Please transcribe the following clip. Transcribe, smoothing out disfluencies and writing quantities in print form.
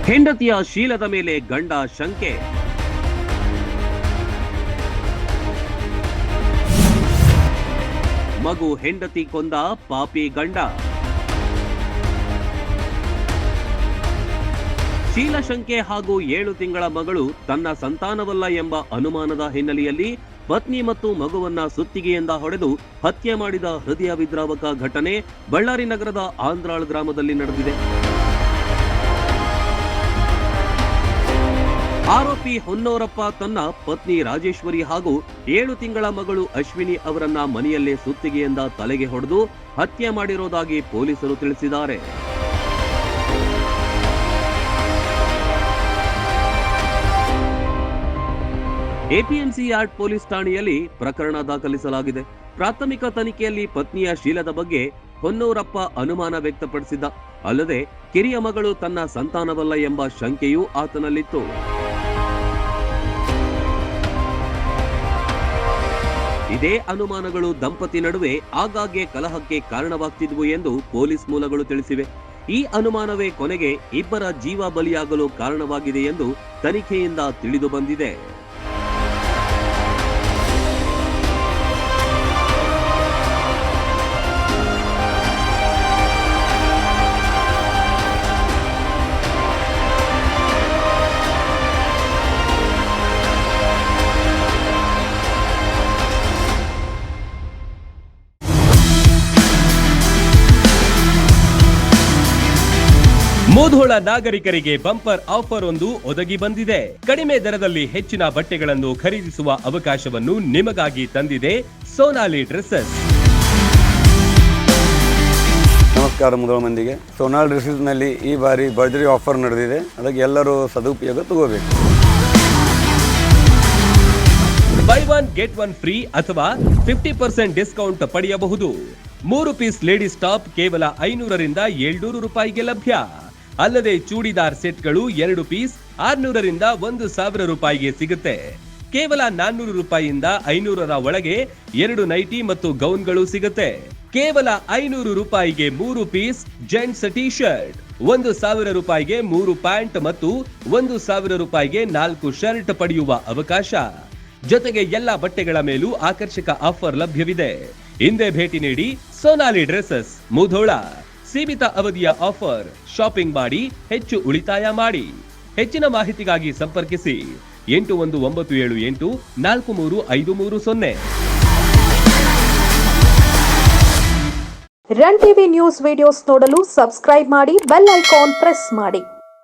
ಹೆಂಡತಿಯ ಶೀಲದ ಮೇಲೆ ಗಂಡ ಶಂಕೆ. ಮಗು ಹೆಂಡತಿ ಕೊಂದ ಪಾಪಿ ಗಂಡ. ಶೀಲಶಂಕೆ ಹಾಗೂ 7 ತಿಂಗಳ ಮಗಳು ತನ್ನ ಸಂತಾನವಲ್ಲ ಎಂಬ ಅನುಮಾನದ ಹಿನ್ನೆಲೆಯಲ್ಲಿ ಪತ್ನಿ ಮತ್ತು ಮಗುವನ್ನ ಸುತ್ತಿಗೆಯಿಂದ ಹೊಡೆದು ಹತ್ಯೆ ಮಾಡಿದ ಹೃದಯ ವಿದ್ರಾವಕ ಘಟನೆ ಬಳ್ಳಾರಿ ನಗರದ ಆಂಧ್ರಾಳ್ ಗ್ರಾಮದಲ್ಲಿ ನಡೆದಿದೆ. ಆರೋಪಿ ಹೊನ್ನೂರಪ್ಪ ತನ್ನ ಪತ್ನಿ ರಾಜೇಶ್ವರಿ ಹಾಗೂ 7 ತಿಂಗಳ ಮಗಳು ಅಶ್ವಿನಿ ಅವರನ್ನ ಮನೆಯಲ್ಲೇ ಸುತ್ತಿಗೆಯಿಂದ ತಲೆಗೆ ಹೊಡೆದು ಹತ್ಯೆ ಮಾಡಿರುವುದಾಗಿ ಪೊಲೀಸರು ತಿಳಿಸಿದ್ದಾರೆ. ಎಪಿಎಂಸಿ ಯಾರ್ಡ್ ಪೊಲೀಸ್ ಠಾಣೆಯಲ್ಲಿ ಪ್ರಕರಣ ದಾಖಲಿಸಲಾಗಿದೆ. ಪ್ರಾಥಮಿಕ ತನಿಖೆಯಲ್ಲಿ ಪತ್ನಿಯ ಶೀಲದ ಬಗ್ಗೆ ಹೊನ್ನೂರಪ್ಪ ಅನುಮಾನ ವ್ಯಕ್ತಪಡಿಸಿದ್ದ. ಅಲ್ಲದೆ ಕಿರಿಯ ಮಗಳು ತನ್ನ ಸಂತಾನವಲ್ಲ ಎಂಬ ಶಂಕೆಯೂ ಆತನಲ್ಲಿತ್ತು. ಇದೇ ಅನುಮಾನಗಳು ದಂಪತಿ ನಡುವೆ ಆಗಾಗ್ಗೆ ಕಲಹಕ್ಕೆ ಕಾರಣವಾಗ್ತಿದ್ವು ಎಂದು ಪೊಲೀಸ್ ಮೂಲಗಳು ತಿಳಿಸಿವೆ. ಈ ಅನುಮಾನವೇ ಕೊನೆಗೆ ಇಬ್ಬರ ಜೀವ ಬಲಿಯಾಗಲು ಕಾರಣವಾಗಿದೆ ಎಂದು ತನಿಖೆಯಿಂದ ತಿಳಿದು ಬಂದಿದೆ. ಮುಧೋಳ ನಾಗರಿಕರಿಗೆ ಬಂಪರ್ ಆಫರ್ ಒಂದು ಒದಗಿ ಬಂದಿದೆ. ಕಡಿಮೆ ದರದಲ್ಲಿ ಹೆಚ್ಚಿನ ಬಟ್ಟೆಗಳನ್ನು ಖರೀದಿಸುವ ಅವಕಾಶವನ್ನು ನಿಮಗಾಗಿ ತಂದಿದೆ ಸೋನಾಲಿ ಡ್ರೆಸ್ಸಸ್. ನಮಸ್ಕಾರ ಮುಧೋಳ ಮಂದಿಗೆ. ಸೋನಾಲಿ ಡ್ರೆಸ್ಸಸ್ ನಲ್ಲಿ ಈ ಬಾರಿ ಭರ್ಜರಿ ಆಫರ್ ನಡೆದಿದೆ. ಅದಕ್ಕೆ ಎಲ್ಲರೂ ಸದುಪಯೋಗ ತಗೋಬೇಕು. By one get one free ಅಥವಾ 50% ಡಿಸ್ಕೌಂಟ್ ಪಡೆಯಬಹುದು. 3 ಪೀಸ್ ಲೇಡೀಸ್ ಟಾಪ್ ಕೇವಲ 500 ರಿಂದ 700 ರೂಪಾಯಿಗೆ ಲಭ್ಯ. ಅಲ್ಲದೆ ಚೂಡಿದಾರ್ ಸೆಟ್ಗಳು 2 ಪೀಸ್ 600 ರಿಂದ 1000 ರೂಪಾಯಿಗೆ ಸಿಗುತ್ತೆ. ಕೇವಲ 400 ರೂಪಾಯಿಯಿಂದ 500ರ ಒಳಗೆ 2 ನೈಟಿ ಮತ್ತು ಗೌನ್ಗಳು ಸಿಗುತ್ತೆ. ಕೇವಲ 500 ರೂಪಾಯಿಗೆ 3 ಪೀಸ್ ಜೆಂಟ್ಸ್ ಟಿ ಶರ್ಟ್, 1000 ರೂಪಾಯಿಗೆ 3 ಪ್ಯಾಂಟ್ ಮತ್ತು 1000 ರೂಪಾಯಿಗೆ 4 ಶರ್ಟ್ ಪಡೆಯುವ ಅವಕಾಶ. ಜೊತೆಗೆ ಎಲ್ಲ ಬಟ್ಟೆಗಳ ಮೇಲೂ ಆಕರ್ಷಕ ಆಫರ್ ಲಭ್ಯವಿದೆ. ಹಿಂದೆ ಭೇಟಿ ನೀಡಿ ಸೋನಾಲಿ ಡ್ರೆಸ್ಸಸ್ ಮುಧೋಳ. ಸೀಮಿತ ಅವಧಿಯ ಆಫರ್. ಶಾಪಿಂಗ್ ಮಾಡಿ ಹೆಚ್ಚು ಉಳಿತಾಯ ಮಾಡಿ. ಹೆಚ್ಚಿನ ಮಾಹಿತಿಗಾಗಿ ಸಂಪರ್ಕಿಸಿ 8197843530. ರನ್ ಟಿವಿ ನ್ಯೂಸ್ ವಿಡಿಯೋಸ್ ನೋಡಲು ಸಬ್ಸ್ಕ್ರೈಬ್ ಮಾಡಿ, ಬೆಲ್ ಐಕಾನ್ ಪ್ರೆಸ್ ಮಾಡಿ.